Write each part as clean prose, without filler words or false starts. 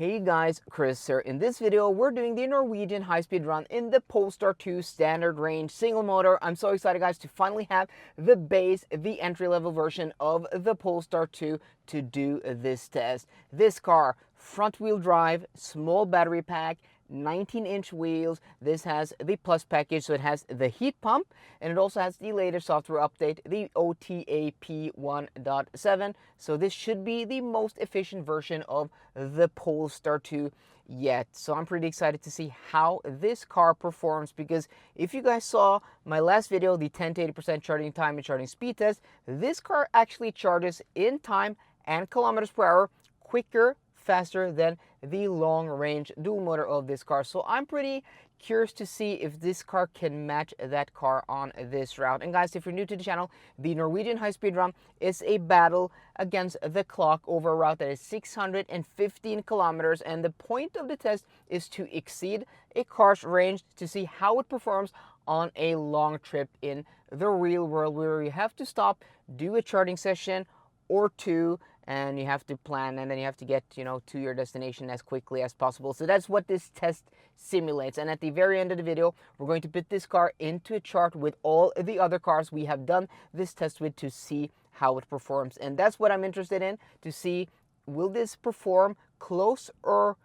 Hey guys, Chris here. In this video, we're doing the Norwegian high-speed run in the Polestar 2 standard range single motor. I'm so excited guys to finally have the base, the entry-level version of the Polestar 2 to do this test. This car, front-wheel drive, small battery pack, 19-inch wheels. This has the Plus package, so it has the heat pump, and it also has the latest software update, the OTA P1.7. So this should be the most efficient version of the Polestar 2 yet. So I'm pretty excited to see how this car performs, because if you guys saw my last video, the 10 to 80% charging time and charging speed test, this car actually charges in time and kilometers per hour quicker, faster than the long range dual motor of this car. So I'm pretty curious to see if this car can match that car on this route. And guys, if you're new to the channel, the Norwegian high-speed run is a battle against the clock over a route that is 615 kilometers, and the point of the test is to exceed a car's range to see how it performs on a long trip in the real world, where you have to stop, do a charging session or two, and you have to plan, and then you have to get, to your destination as quickly as possible. So that's what this test simulates. And at the very end of the video, we're going to put this car into a chart with all the other cars we have done this test with to see how it performs. And that's what I'm interested in, to see, will this perform close or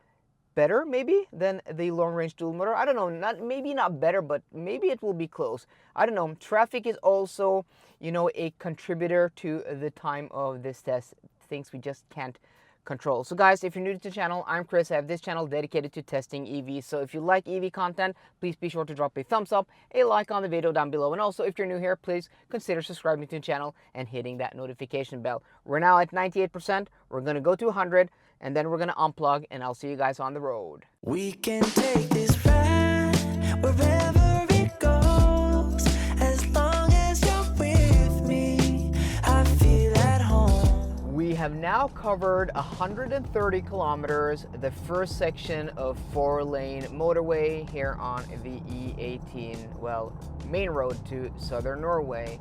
better maybe than the long range dual motor? I don't know, maybe not better, but maybe it will be close. I don't know. Traffic is also, a contributor to the time of this test, things we just can't control. So guys, if you're new to the channel, I'm Chris. I have this channel dedicated to testing EVs. So if you like EV content, please be sure to drop a thumbs up, a like on the video down below. And also, if you're new here, please consider subscribing to the channel and hitting that notification bell. We're now at 98%. We're going to go to 100, and then we're going to unplug, and I'll see you guys on the road. We can take this ride wherever it goes, as long as you're with me, I feel at home. We have now covered 130 kilometers, the first section of 4-lane motorway here on the E18, main road to southern Norway.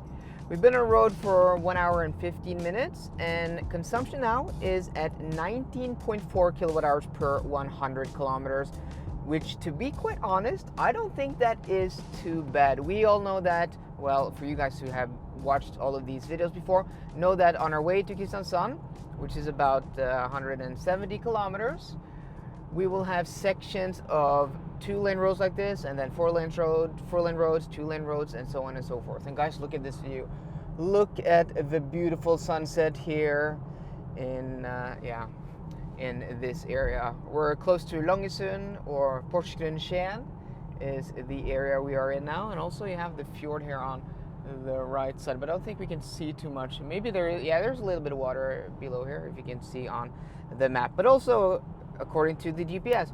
We've been on the road for 1 hour and 15 minutes, and consumption now is at 19.4 kilowatt hours per 100 kilometers, which, to be quite honest, I don't think that is too bad. We all know that, for you guys who have watched all of these videos before, know that on our way to Kristiansand, which is about 170 kilometers, we will have sections of 2-lane roads like this, and then 4-lane roads, 2-lane roads, and so on and so forth. And guys, look at this view. Look at the beautiful sunset here in this area. We're close to Langesund, or Porsgrunn is the area we are in now. And also you have the fjord here on the right side, but I don't think we can see too much. Maybe there's a little bit of water below here, if you can see on the map. But also, according to the GPS,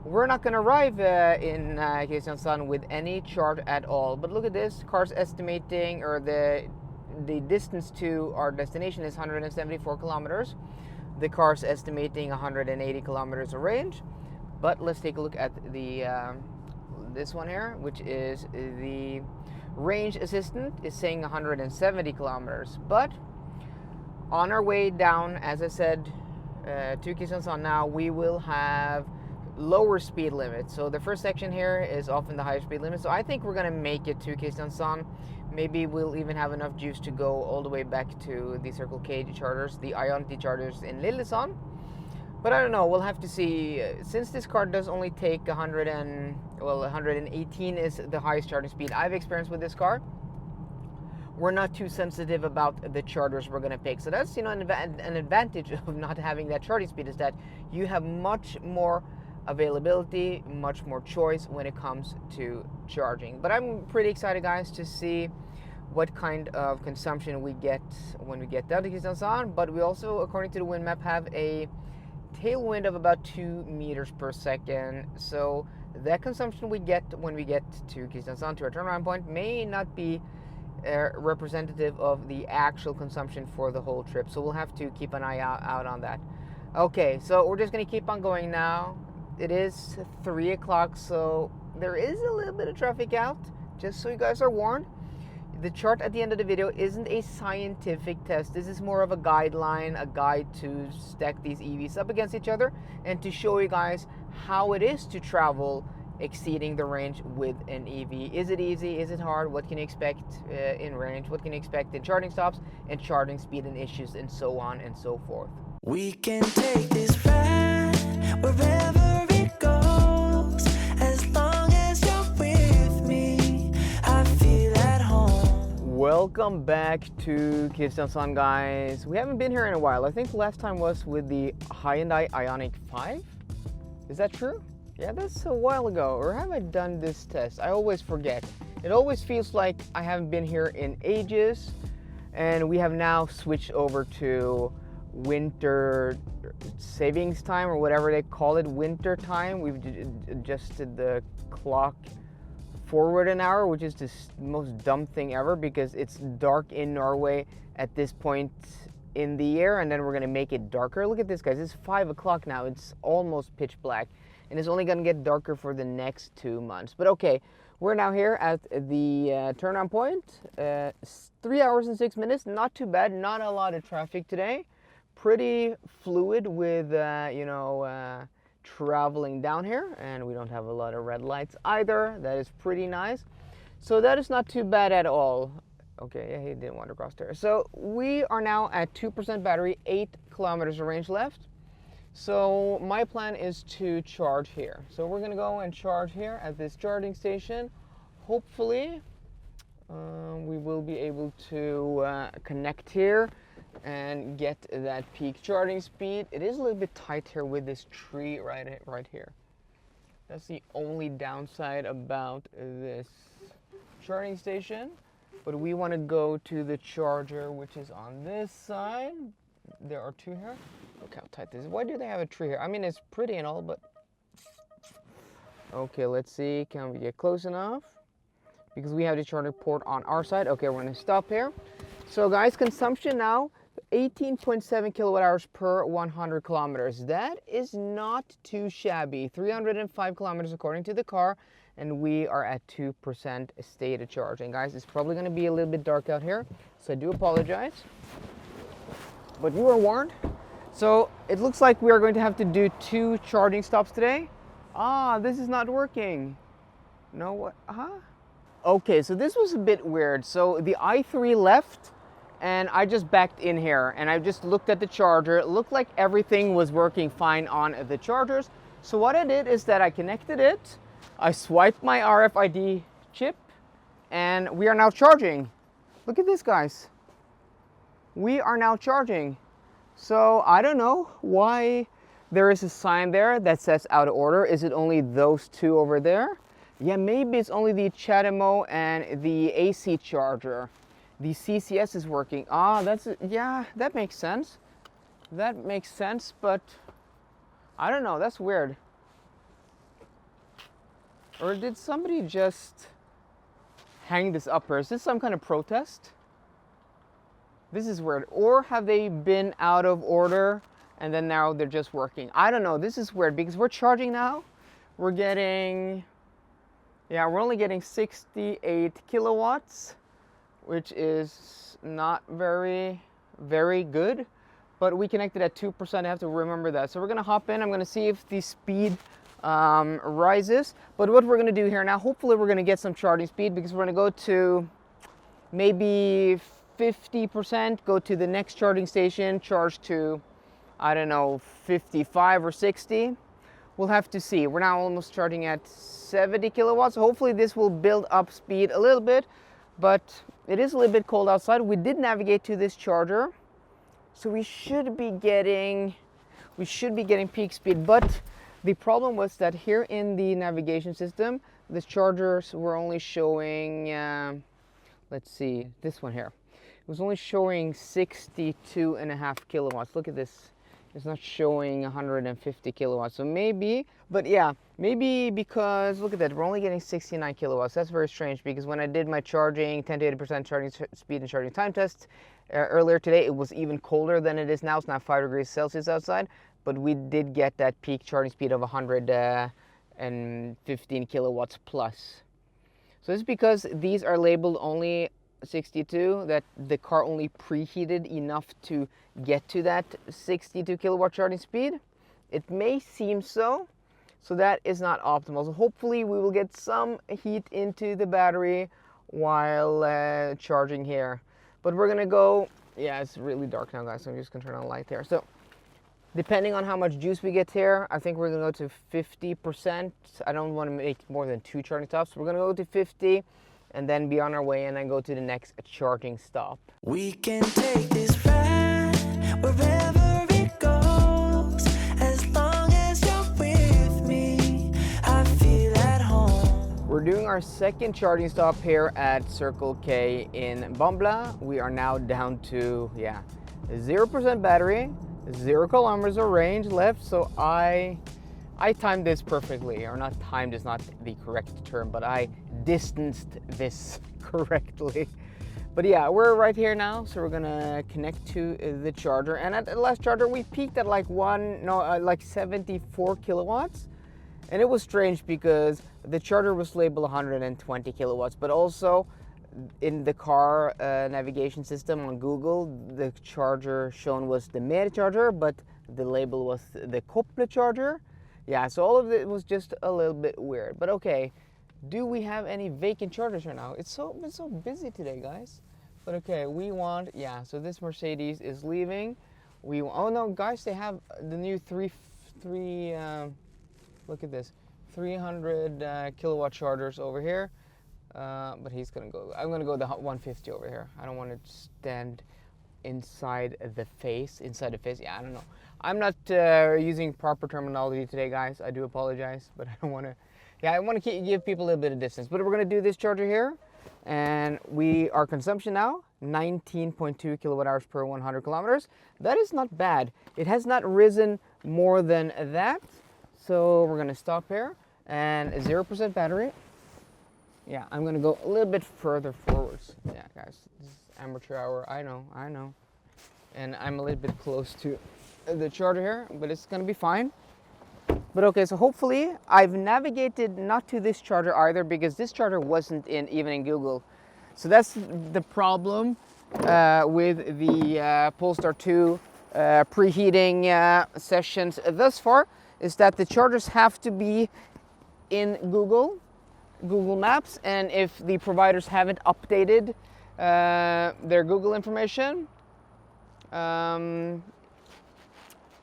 we're not going to arrive in Kristiansand with any chart at all. But look at this, car's estimating, or the distance to our destination is 174 kilometers. The car's estimating 180 kilometers of range. But let's take a look at the this one here, which is the range assistant, is saying 170 kilometers. But on our way down, as I said, to Kristiansand now, we will have lower speed limits. So the first section here is often the higher speed limit. So I think we're going to make it to Kristiansand. Maybe we'll even have enough juice to go all the way back to the Circle K chargers, the Ionity chargers in Lillesand. But I don't know, we'll have to see. Since this car does only take 118 is the highest charging speed I've experienced with this car, we're not too sensitive about the chargers we're going to pick. So that's, an advantage of not having that charging speed, is that you have much more availability, much more choice when it comes to charging. But I'm pretty excited, guys, to see what kind of consumption we get when we get down to Kristiansand. But we also, according to the wind map, have a tailwind of about 2 meters per second. So that consumption we get when we get to Kristiansand, to our turnaround point, may not be representative of the actual consumption for the whole trip. So we'll have to keep an eye out on that. Okay, so we're just going to keep on going now. It is 3 o'clock, so there is a little bit of traffic out, just so you guys are warned. the chart at the end of the video isn't a scientific test. This is more of a guideline, a guide to stack these EVs up against each other and to show you guys how it is to travel exceeding the range with an EV. Is it easy? Is it hard? What can you expect in range? What can you expect in charging stops and charging speed and issues and so on and so forth? We can take this ride wherever it goes, as long as you're with me. I feel at home. Welcome back to Kids and Sun, guys. We haven't been here in a while. I think the last time was with the Hyundai Ioniq 5. Is that true? Yeah, that's a while ago. Or have I done this test? I always forget. It always feels like I haven't been here in ages, and we have now switched over to winter savings time, or whatever they call it, winter time. We've adjusted the clock forward an hour, which is the most dumb thing ever because it's dark in Norway at this point in the year, and then we're gonna make it darker. Look at this, guys. It's 5 o'clock now. It's almost pitch black, and it's only gonna get darker for the next 2 months. But okay, we're now here at the turnaround point. 3 hours and 6 minutes. Not too bad. Not a lot of traffic today. Pretty fluid with traveling down here, and we don't have a lot of red lights either. That is pretty nice. So that is not too bad at all. Okay, yeah, he didn't want to cross there. So we are now at 2% battery, 8 kilometers of range left. So my plan is to charge here. So we're gonna go and charge here at this charging station. Hopefully we will be able to connect here and get that peak charging speed. It is a little bit tight here with this tree right here. That's the only downside about this charging station. But we want to go to the charger, which is on this side. There are two here. Look how tight this is. Why do they have a tree here? I mean, it's pretty and all, but... Okay, let's see. Can we get close enough? Because we have the charger port on our side. Okay, we're going to stop here. So, guys, consumption now, 18.7 kilowatt hours per 100 kilometers. That is not too shabby. 305 kilometers according to the car, and we are at 2% state of charging. Guys, it's probably going to be a little bit dark out here, so I do apologize. But you are warned. So it looks like we are going to have to do 2 charging stops today. Ah, this is not working. No, what? Okay, so this was a bit weird. So the i3 left, and I just backed in here, and I just looked at the charger. It looked like everything was working fine on the chargers. So what I did is that I connected it, I swiped my RFID chip, and we are now charging. Look at this, guys. We are now charging. So I don't know why there is a sign there that says out of order. Is it only those 2 over there? Yeah, maybe it's only the CHAdeMO and the AC charger. The CCS is working. Ah, yeah, that makes sense. That makes sense, but I don't know, that's weird. Or did somebody just hang this up here? Is this some kind of protest? This is weird. Or have they been out of order and then now they're just working? I don't know, this is weird because we're charging now. We're getting, yeah, we're only getting 68 kilowatts. Which is not very good, but we connected at 2%. I have to remember that. So we're gonna hop in. I'm gonna see if the speed rises. But what we're gonna do here now, hopefully we're gonna get some charging speed because we're gonna go to maybe 50%, go to the next charging station, charge to, I don't know, 55 or 60. We'll have to see. We're now almost charging at 70 kilowatts. Hopefully this will build up speed a little bit, but it is a little bit cold outside. We did navigate to this charger, so we should be getting peak speed. But the problem was that here in the navigation system, the chargers were only showing, let's see, this one here. It was only showing 62.5 kilowatts. Look at this. It's not showing 150 kilowatts. So maybe, but yeah, maybe because, look at that, we're only getting 69 kilowatts. That's very strange because when I did my charging, 10 to 80% charging speed and charging time test earlier today, it was even colder than it is now. It's now 5 degrees Celsius outside, but we did get that peak charging speed of 115 kilowatts plus. So this is because these are labeled only 62, that the car only preheated enough to get to that 62 kilowatt charging speed. It may seem so, so that is not optimal. So hopefully we will get some heat into the battery while charging here. But we're gonna go, yeah, it's really dark now, guys, so I'm just gonna turn on the light here. So depending on how much juice we get here, I think we're gonna go to 50%. I don't want to make more than 2 charging stops. We're gonna go to 50 and then be on our way and then go to the next charging stop. We can take this ride wherever it goes. As long as you're with me, I feel at home. We're doing our second charging stop here at Circle K in Bambla. We are now down to, 0% battery, 0 kilometers of range left. So I timed this perfectly, or not timed is not the correct term, but I distanced this correctly. But yeah, we're right here now, so we're gonna connect to the charger. And at the last charger, we peaked at like 74 kilowatts. And it was strange because the charger was labeled 120 kilowatts, but also in the car navigation system on Google, the charger shown was the Mer charger, but the label was the Koppel charger. Yeah, so all of it was just a little bit weird. But okay, do we have any vacant chargers right now? It's so busy today, guys. But okay, we want, so this Mercedes is leaving. Oh no, guys, they have the new look at this, 300 kilowatt chargers over here. But he's gonna go, I'm gonna go the 150 over here. I don't want to stand inside the face. Yeah, I don't know. I'm not using proper terminology today, guys. I do apologize, but I don't want to. I want to give people a little bit of distance. But we're gonna do this charger here, and our consumption now 19.2 kilowatt hours per 100 kilometers. That is not bad. It has not risen more than that. So we're gonna stop here and 0% battery. Yeah, I'm gonna go a little bit further forwards. Yeah, guys, this is amateur hour. I know. And I'm a little bit close to the charger here, but it's gonna be fine. But okay, so hopefully I've navigated not to this charger either, because this charger wasn't even in Google. So that's the problem with the Polestar 2 preheating sessions thus far, is that the chargers have to be in Google Maps, and if the providers haven't updated their Google information,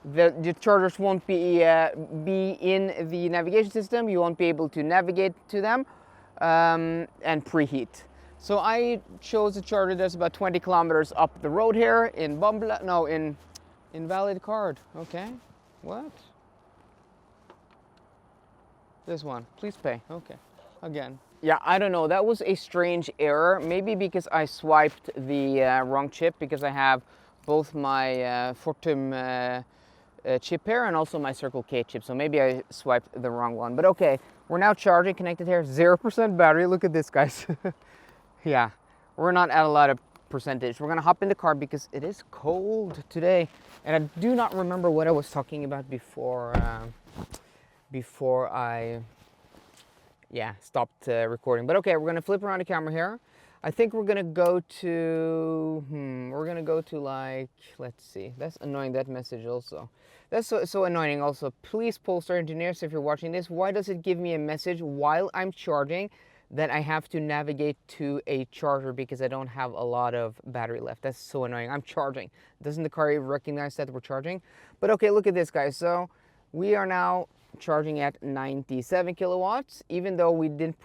the chargers won't be in the navigation system. You won't be able to navigate to them and preheat. So I chose a charger that's about 20 kilometers up the road here in Bambla. No, in invalid card. Okay, what? This one, please pay. Okay, again. Yeah, I don't know. That was a strange error. Maybe because I swiped the wrong chip, because I have both my Fortum chip here and also my Circle K chip. So maybe I swiped the wrong one. But okay, we're now charging, connected here. 0% battery. Look at this, guys. Yeah, we're not at a lot of percentage. We're gonna hop in the car because it is cold today. And I do not remember what I was talking about before I stopped recording. But okay, we're gonna flip around the camera here. I think we're gonna go to like, let's see, that's annoying, that message also. That's so annoying also. Please, Polestar engineers, if you're watching this, why does it give me a message while I'm charging that I have to navigate to a charger because I don't have a lot of battery left? That's so annoying. I'm charging. Doesn't the car even recognize that we're charging? But okay, look at this, guys. So we are now charging at 97 kilowatts. Even though we didn't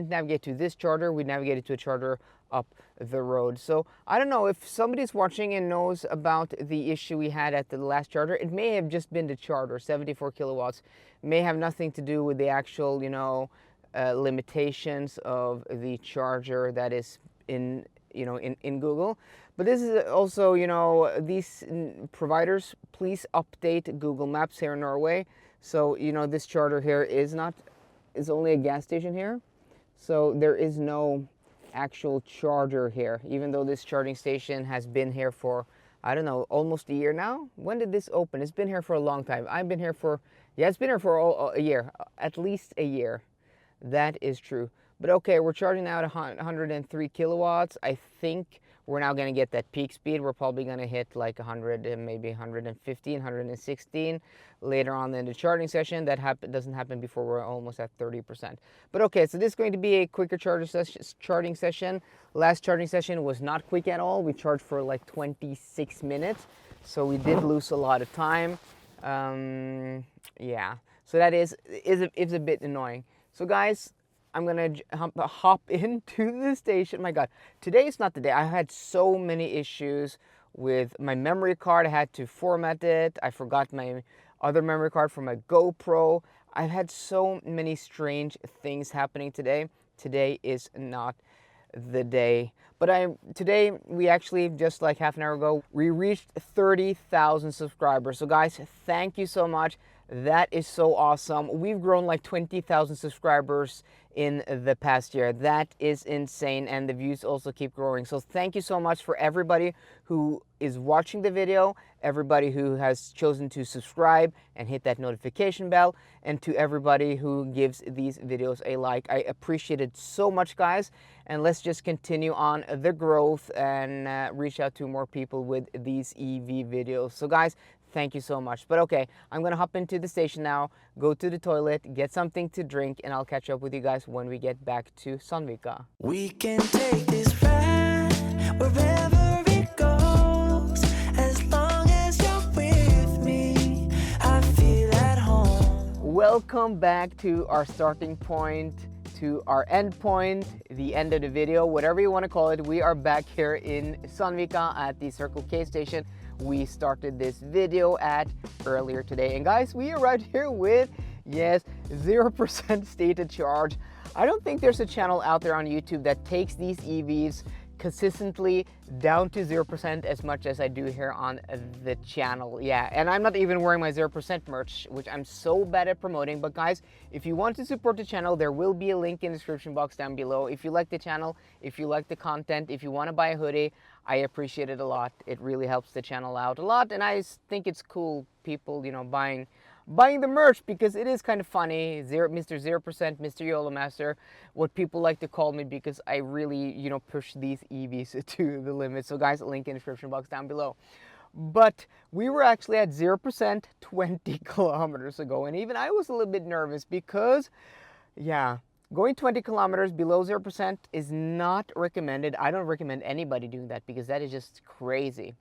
navigate to this charger, we navigated to a charger up the road. So I don't know if somebody's watching and knows about the issue we had at the last charger. It may have just been the charger. 74 kilowatts may have nothing to do with the actual, limitations of the charger that is in Google. But this is also, these providers, please update Google Maps here in Norway. So, this charger here is only a gas station here. So there is no actual charger here, even though this charging station has been here for, I don't know, almost a year now. When did this open? It's been here for a long time. I've been here for, it's been here for a year, at least a year. That is true. But okay, we're charging now at 103 kilowatts. I think we're now going to get that peak speed. We're probably going to hit like 100 and maybe 115, 116 later on in the charging session. That doesn't happen before we're almost at 30%. But okay, so this is going to be a quicker charging session. Last charging session was not quick at all. We charged for like 26 minutes. So we did lose a lot of time. Yeah, so that is a bit annoying. So guys, I'm gonna hop into the station. My God, today is not the day. I had so many issues with my memory card. I had to format it. I forgot my other memory card for my GoPro. I've had so many strange things happening today. Today is not the day. But today we actually, just like half an hour ago, we reached 30,000 subscribers. So guys, thank you so much. That is so awesome. We've grown like 20,000 subscribers in the past year. That is insane, and the views also keep growing. So thank you so much for everybody who is watching the video, everybody who has chosen to subscribe and hit that notification bell, and to everybody who gives these videos a like. I appreciate it so much, guys, and let's just continue on the growth and reach out to more people with these EV videos. So guys, thank you so much. But okay, I'm gonna hop into the station now, go to the toilet, get something to drink, and I'll catch up with you guys when we get back to Sandvika. We can take this ride wherever it goes, as long as you're with me. I feel at home. Welcome back to our starting point, to our end point, the end of the video, whatever you want to call it. We are back here in Sandvika at the Circle K station we started this video at earlier today. And guys, we arrived here with, yes, 0% stated charge. I don't think there's a channel out there on YouTube that takes these EVs consistently down to 0% as much as I do here on the channel. Yeah, and I'm not even wearing my 0% merch, which I'm so bad at promoting. But guys, if you want to support the channel, there will be a link in the description box down below. If you like the channel, if you like the content, if you want to buy a hoodie, I appreciate it a lot. It really helps the channel out a lot, and I think it's cool people, you know, buying the merch, because it is kind of funny. Mr. 0%, Mr. YOLO Master, what people like to call me, because I really, you know, push these EVs to the limit. So guys, link in the description box down below. But we were actually at 0% 20 kilometers ago, and even I was a little bit nervous because, yeah, going 20 kilometers below 0% is not recommended. I don't recommend anybody doing that, because that is just crazy.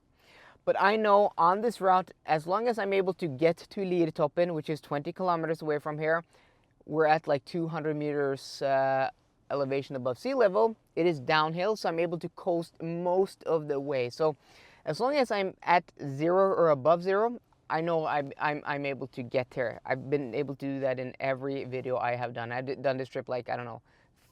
But I know on this route, as long as I'm able to get to Liertoppen, which is 20 kilometers away from here, we're at like 200 meters elevation above sea level. It is downhill, so I'm able to coast most of the way. So as long as I'm at 0 or above 0, I know I'm able to get there. I've been able to do that in every video I have done. I've done this trip like, I don't know,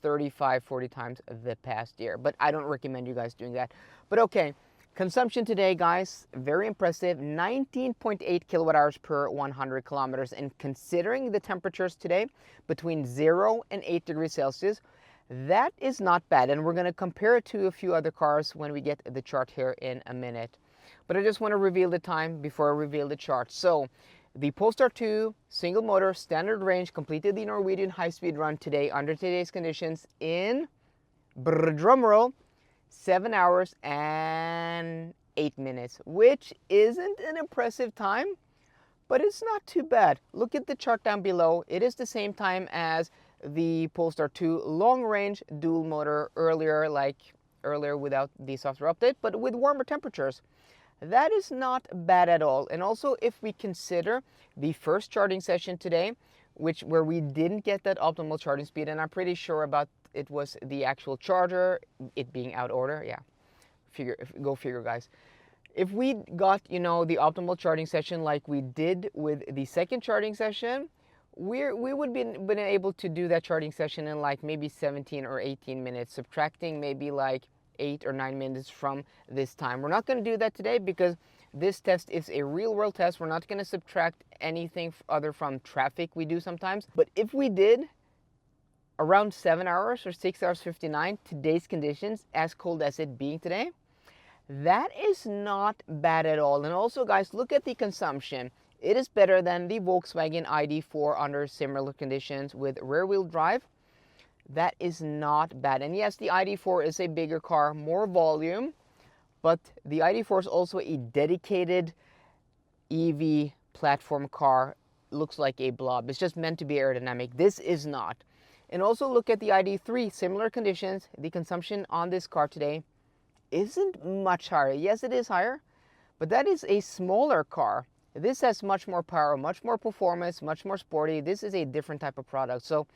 35, 40 times the past year. But I don't recommend you guys doing that. But okay. Consumption today, guys, very impressive, 19.8 kilowatt hours per 100 kilometers. And considering the temperatures today, between 0 and 8 degrees Celsius, that is not bad. And we're going to compare it to a few other cars when we get the chart here in a minute. But I just want to reveal the time before I reveal the chart. So the Polestar 2 single motor standard range completed the Norwegian high-speed run today under today's conditions in, drumroll, 7 hours and 8 minutes, which isn't an impressive time, but it's not too bad. Look at the chart down below. It is the same time as the Polestar 2 long range dual motor earlier without the software update, but with warmer temperatures. That is not bad at all. And also, if we consider the first charging session today, where we didn't get that optimal charging speed, and I'm pretty sure about it was the actual charger, it being out order. Yeah, go figure, guys. If we got, you know, the optimal charging session like we did with the second charging session, we would been able to do that charging session in like maybe 17 or 18 minutes, subtracting maybe like 8 or 9 minutes from this time. We're not going to do that today because this test is a real world test. We're not going to subtract anything other from traffic we do sometimes. But if we did around 7 hours or 6 hours 59, today's conditions, as cold as it being today, that is not bad at all. And also, guys, look at the consumption. It is better than the Volkswagen ID.4 under similar conditions with rear wheel drive. That is not bad. And yes, the ID4 is a bigger car, more volume, but the ID4 is also a dedicated EV platform car. Looks like a blob. It's just meant to be aerodynamic. This is not. And also look at the ID3, similar conditions. The consumption on this car today isn't much higher. Yes, it is higher, but that is a smaller car. This has much more power, much more performance, much more sporty. This is a different type of product. So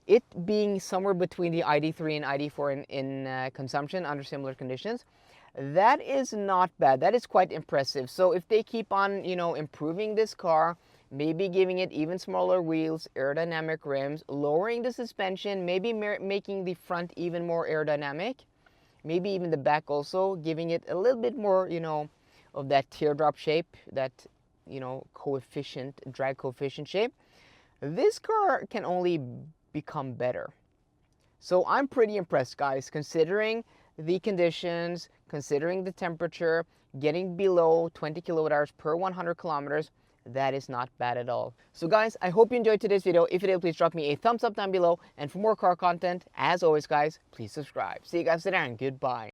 it being somewhere between the ID3 and ID4 in consumption under similar conditions, that is not bad. That is quite impressive. So if they keep on, improving this car, maybe giving it even smaller wheels, aerodynamic rims, lowering the suspension, maybe making the front even more aerodynamic, maybe even the back also, giving it a little bit more, of that teardrop shape, that, drag coefficient shape, this car can only become better. So I'm pretty impressed, guys, considering the conditions, considering the temperature, getting below 20 kilowatt hours per 100 kilometers. That is not bad at all. So guys, I hope you enjoyed today's video. If you did, please drop me a thumbs up down below. And for more car content, as always guys, please subscribe. See you guys later and goodbye.